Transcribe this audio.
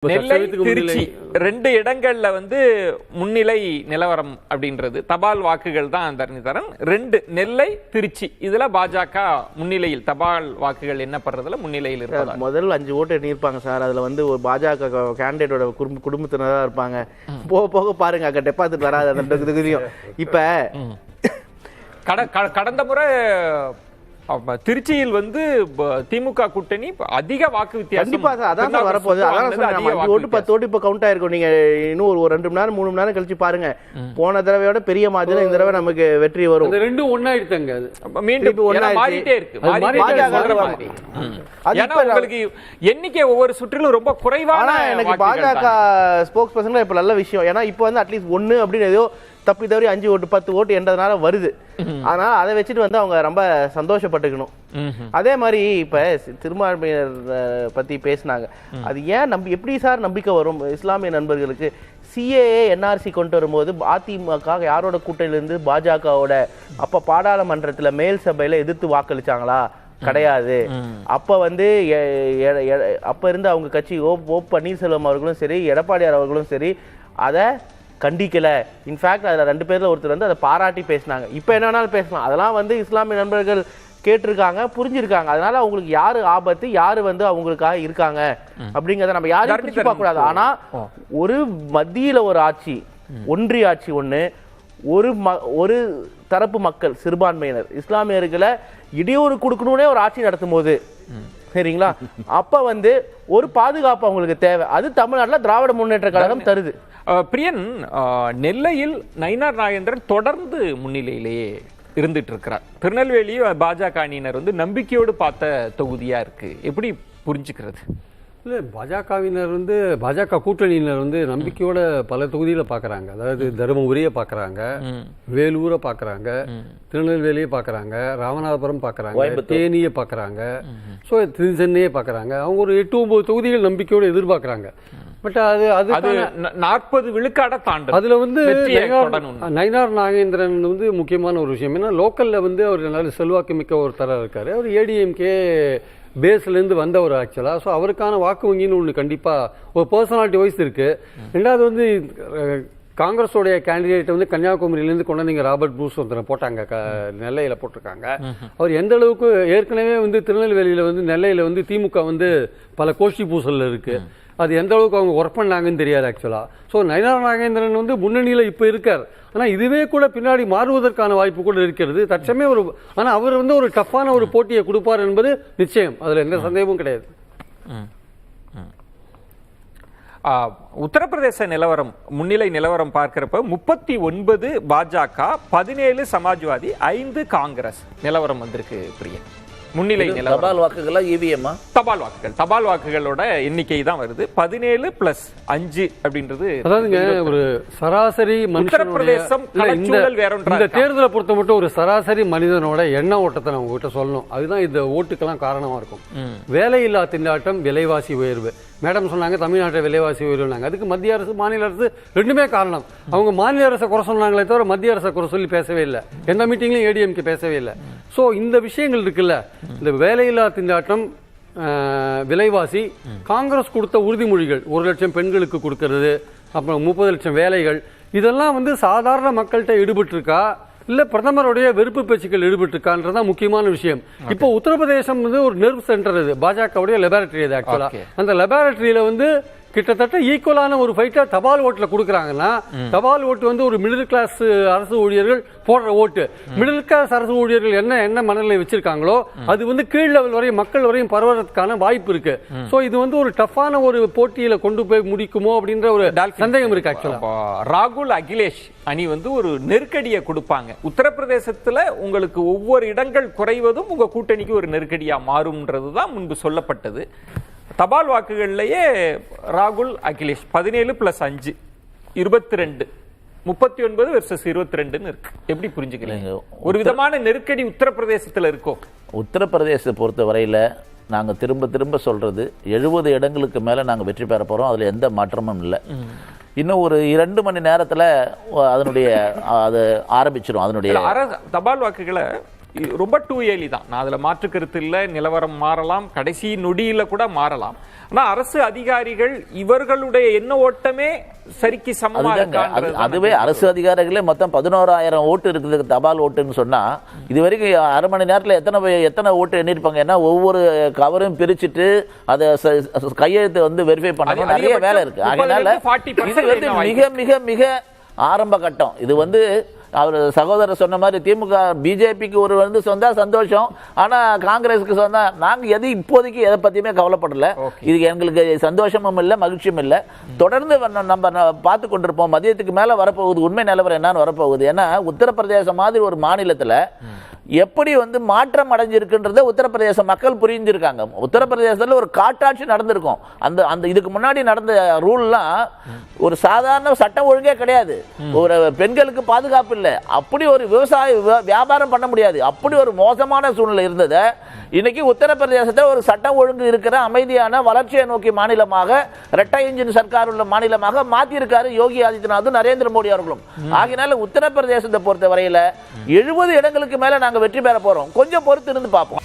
நெல்லை திருச்சி ரெண்டு இடங்கள்ல முன்னிலை நிலவரம் அப்படின்றது தபால் வாக்குகள் தான் தரணிதரன். ரெண்டு நெல்லை திருச்சி இதுல பாஜக முன்னிலையில் தபால் வாக்குகள் என்ன பண்றதுல முன்னிலையில் இருப்பாங்க. முதல்ல 5 ஓட்டு எண்ணிருப்பாங்க சார். அதுல ஒரு பாஜக கேண்டிடேட்டோட குடும்பத்தினரா இருப்பாங்க. போக போக பாருங்க அங்க டெபாசிட் வராது அந்த தொகுதியும். இப்ப கடந்த முறை திருச்சியில் திமுக கூட்டணி அதிக வாக்கு வித்தியாசம் கண்டிப்பா சார். அதான் சார் வரப்போகுது. அதான் 5 ஓட்டு 10 ஓட்டு இப்ப கவுண்ட் ஆயிருக்கும். நீங்க இன்னும் ஒரு 2 மணி நேரம் 3 மணி நேரம் கழிச்சு பாருங்க. போன தடவையோட பெரிய மாதிரி இந்த தடவை நமக்கு வெற்றி வரும். ரெண்டும் ஒன்னாயிடுங்க. மீண்டும் மாறிட்டே இருக்கு. உங்களுக்கு எண்ணிக்கை ஒவ்வொரு சுற்றிலும் ரொம்ப குறைவான. எனக்கு பாஜக ஸ்போக்ஸ் பர்சன் இப்ப நல்ல விஷயம். ஏன்னா இப்ப அட்லீஸ்ட் 1 அப்படின்னு ஏதோ தப்பி தவறி 5 ஓட்டு 10 ஓட்டு என்றதுனால வருது. அதனால அதை வச்சுட்டு அவங்க ரொம்ப சந்தோஷப்பட்டுக்கணும். அதே மாதிரி இப்ப சிறுபான்மையினர் பத்தி பேசினாங்க. அது ஏன் எப்படி சார் நம்பிக்கை வரும் இஸ்லாமிய நண்பர்களுக்கு? சிஏஏ என்ஆர்சி கொண்டு வரும்போது அதிமுக யாரோட கூட்டணியிலிருந்து பாஜகவோட அப்ப பாராளுமன்றத்துல மேல் சபையில எதிர்த்து வாக்களிச்சாங்களா? கிடையாது. அப்ப அப்ப இருந்து அவங்க கட்சி ஓ பன்னீர்செல்வம் அவர்களும் சரி எடப்பாடியார் அவர்களும் சரி அதை கண்டிக்கல. இன்ஃபேக்ட் அதுல 2 பேர்ல ஒருத்தர் அதை பாராட்டி பேசினாங்க. இப்ப என்ன வேணாலும் பேசலாம். அதெல்லாம் இஸ்லாமிய நண்பர்கள் கேட்டிருக்காங்க, புரிஞ்சிருக்காங்க. அதனால அவங்களுக்கு யாரு ஆபத்து, யாரு அவங்களுக்காக இருக்காங்க அப்படிங்கறத நம்ம யாரும் பிரிச்சு பார்க்க கூடாது. ஆனா ஒரு மத்தியில ஒரு ஆட்சி, ஒன்றிய ஆட்சி ஒண்ணு, ஒரு தரப்பு மக்கள் சிறுபான்மையினர் இஸ்லாமியர்களை இடையூறு கொடுக்கணும்னே ஒரு ஆட்சி நடத்தும் போது சரிங்களா, அப்ப ஒரு பாதுகாப்பு அவங்களுக்கு தேவை. அது தமிழ்நாட்டில் திராவிட முன்னேற்ற கழகம் தருது. பிரியன், நெல்லையில் நயினார் நாகேந்திரன் தொடர்ந்து முன்னிலையிலேயே இருந்துட்டு இருக்கிறார். திருநெல்வேலி பாஜக அணியினர் நம்பிக்கையோடு பார்த்த தொகுதியா இருக்கு. எப்படி புரிஞ்சுக்கிறது? இல்லை, பாஜகவினர் பாஜக கூட்டணியினர் நம்பிக்கையோட பல தொகுதியில பாக்குறாங்க. அதாவது தருமபுரியை பாக்குறாங்க, வேலூரை பாக்குறாங்க, திருநெல்வேலியை பாக்குறாங்க, ராமநாதபுரம் பாக்குறாங்க, தேனியை பாக்குறாங்க, சென்னையை பாக்குறாங்க. அவங்க ஒரு 8-9 தொகுதிகள் நம்பிக்கையோடு எதிர்பார்க்கறாங்க. பட் அது 40 விழுக்காட தாண்டும். அதுல நயினார் நாகேந்திரன் முக்கியமான ஒரு விஷயம். ஏன்னா லோக்கல்ல அவர் நல்ல செல்வாக்கு மிக்க ஒரு தரம் இருக்காரு. அவர் ஏடிஎம்கே பேஸ்ல இருந்து வந்தவர் ஆக்சுவலா. ஸோ அவருக்கான வாக்கு வங்கின்னு ஒன்று கண்டிப்பா ஒரு பர்சனாலிட்டி வைஸ் இருக்கு. ரெண்டாவது காங்கிரஸோடைய கேண்டிடேட் கன்னியாகுமரியிலேருந்து கொண்டு வந்தீங்க ராபர்ட் ப்ரூஸ் ஒருத்தரை போட்டாங்க, நெல்லையில போட்டிருக்காங்க. அவர் எந்த அளவுக்கு ஏற்கனவே திருநெல்வேலியில நெல்லையில திமுக பல கோஷ்டி பூசல்ல இருக்கு. அது எந்த அளவுக்கு அவங்க ஒர்க் பண்ணாங்கன்னு தெரியாது ஆக்சுவலா. ஸோ நயினார் நாகேந்திரன் முன்னணியில இப்ப இருக்கார். ஆனா இதுவே கூட பின்னாடி மாறுவதற்கான வாய்ப்பு கூட இருக்கிறது தற்சமயம். ஆனா அவர் ஒரு டஃப்பான ஒரு போட்டியை கொடுப்பார் என்பது நிச்சயம். அதுல எந்த சந்தேகமும் கிடையாது. உத்தரப்பிரதேச நிலவரம், முன்னிலை நிலவரம் பார்க்கிறப்ப 39 பாஜக, 17 சமாஜ்வாதி, 5 காங்கிரஸ் நிலவரம் வந்திருக்கு. பிரியன், முன்னிலை நிலவரம். தபால் வாக்குகளா இவிஎம்மா? தபால் வாக்குகளோட எண்ணிக்கை தான் வருது. 17 + 5 அப்படின்றது. அதாவதுங்க ஒரு சராசரி உத்தரப்பிரதேசம் இந்த தேர்தலை பொறுத்த மட்டும் ஒரு சராசரி மனிதனோட எண்ண ஓட்டத்தை நான் உங்ககிட்ட சொல்லணும். அதுதான் இந்த ஓட்டுக்கெல்லாம் காரணமா இருக்கும். வேலையில்லா திண்டாட்டம், விலைவாசி உயர்வு. மேடம் சொன்னாங்க தமிழ்நாட்டில் விலைவாசி உயர்வுனாங்க. அதுக்கு மத்திய அரசு மாநில அரசு ரெண்டுமே காரணம். அவங்க மாநில அரசை குறை சொன்னாங்களே தவிர மத்திய அரசை குறை சொல்லி பேசவே இல்லை. எந்த மீட்டிங்லையும் ஏடிஎம்கே பேசவே இல்லை. ஸோ இந்த விஷயங்கள் இருக்குல்ல, இந்த வேலையில்லா திண்டாட்டம், விலைவாசி, காங்கிரஸ் கொடுத்த உறுதிமொழிகள், 1 லட்சம் பெண்களுக்கு கொடுக்கறது, அப்புறம் 30 லட்சம் வேலைகள், இதெல்லாம் சாதாரண மக்கள்கிட்ட ஈடுபட்டு இருக்கா இல்ல பிரதமருடைய வெறுப்பு பேச்சுக்கள் ஈடுபட்டு இருக்கான்றதான் முக்கியமான விஷயம். இப்போ உத்தரப்பிரதேசம் ஒரு நர்வ் சென்டர், இது பாஜகவுடைய லெபார்டரி. அது ஆக்சுவலா அந்த லெபார்டரியில கிட்டத்தட்ட ஈக்குவலான ஒரு ஃபைட்டா தபால் ஓட்டுல கொடுக்குறாங்கன்னா, தபால் ஓட்டு ஒரு மிடில் கிளாஸ் அரசு ஊழியர்கள் போடுற ஓட்டு. மிடில் கிளாஸ் அரசு ஊழியர்கள் என்ன மனநிலை வச்சிருக்காங்களோ அது கீழ் லெவல் வரையும் மக்கள் வரையும் பரவறதுக்கான வாய்ப்பு இருக்கு. சோ இது ஒரு டஃப்பான ஒரு போட்டியில கொண்டு போய் முடிக்குமோ அப்படின்ற ஒரு சந்தேகம் இருக்கு. ஆக்சுவலா ராகுல் அகிலேஷ் அணி ஒரு நெருக்கடியை கொடுப்பாங்க. உத்தரப்பிரதேசத்துல உங்களுக்கு ஒவ்வொரு இடங்கள் குறைவதும் உங்க கூட்டணிக்கு ஒரு நெருக்கடியா மாறும்ன்றதுதான் முன்பு சொல்லப்பட்டது. தபால் வாக்குகள்லயே ராகுல் அகிலேஷ் 17 + 5 22, 39 வெர்சஸ் 22 இருக்கு. எப்படி புரிஞ்சுக்கிறீங்க? ஒரு விதமான நெருக்கடி உத்தரப்பிரதேசத்துல இருக்கோ? உத்தரப்பிரதேசத்தை பொறுத்த வரையில நாங்க திரும்ப சொல்றது 70 இடங்களுக்கு மேல நாங்க வெற்றி பெற போறோம். அதுல எந்த மாற்றமும் இல்லை. இன்னும் ஒரு 2 மணி நேரத்துல அது ஆரம்பிச்சிடும். அதனுடைய தபால் வாக்குகளை ரொம்ப டூ ஏர்லி தான். நான் அதுல மாற்று கருத்து இல்லை. நிலவரம் மாறலாம், கடைசி நொடியில கூட மாறலாம். ஆனா அரசு அதிகாரிகள் இவர்களுடைய எண்ண ஓட்டமே சரிக்கு சமமா இருக்காங்க. அதுவே அரசு அதிகாரிகளே மொத்தம் 11,000 ஓட்டு இருக்குது தபால் ஓட்டுன்னு சொன்னா இது வரைக்கும் அரை மணி நேரத்துல எத்தனை ஓட்டு எண்ணிருப்பாங்க. ஏன்னா ஒவ்வொரு கவரும் பிரிச்சுட்டு அதை கையெழுத்து வந்து வெரிஃபை பண்ணணும், நிறைய வேலை இருக்கு. அதனால இது வந்து மிக மிக மிக ஆரம்ப கட்டம். இது வந்து அவர் சகோதரர் சொன்ன மாதிரி திமுக பிஜேபிக்கு ஒரு வந்து சொந்தா சந்தோஷம், ஆனா காங்கிரஸுக்கு சொந்தா நாங்க இப்போதைக்கு எதை பத்தியுமே கவலைப்படல. இது எங்களுக்கு சந்தோஷமும் இல்லை, மகிழ்ச்சியும் இல்லை. தொடர்ந்து நம்ம பார்த்து கொண்டிருப்போம். மதியத்துக்கு மேல வரப்போகுது உண்மை நிலவரம் என்னன்னு வரப்போகுது. ஏன்னா உத்தரப்பிரதேசம் மாதிரி ஒரு மாநிலத்துல எப்படி வந்து மாற்றம் அடைஞ்சிருக்குன்றத உத்தரப்பிரதேச மக்கள் புரிஞ்சிருக்காங்க. உத்தரப்பிரதேசத்துல ஒரு காட்டாட்சி நடந்திருக்கும். அந்த இதுக்கு முன்னாடி நடந்த ரூல்லாம் ஒரு சாதாரண சட்டம் ஒழுங்கே கிடையாது. ஒரு பெண்களுக்கு பாதுகாப்பு இல்லை, அப்படி ஒரு வியாபாரம் பண்ண முடியாது, அப்படி ஒரு மோசமான சூழ்நிலை இருந்தது. இன்னைக்கு உத்தரப்பிரதேசத்தை ஒரு சட்டம் ஒழுங்கு இருக்கிற அமைதியான வளர்ச்சியை நோக்கி மாநிலமாக, இரட்டை இன்ஜின் சர்க்கார் உள்ள மாநிலமாக மாத்திருக்காரு யோகி ஆதித்யநாத்தும் நரேந்திர மோடி அவர்களும். ஆகினால உத்தரப்பிரதேசத்தை பொறுத்த வரையில 70 இடங்களுக்கு மேல நாங்க வெற்றி பெற போறோம். கொஞ்சம் பொறுத்து இருந்து பார்ப்போம்.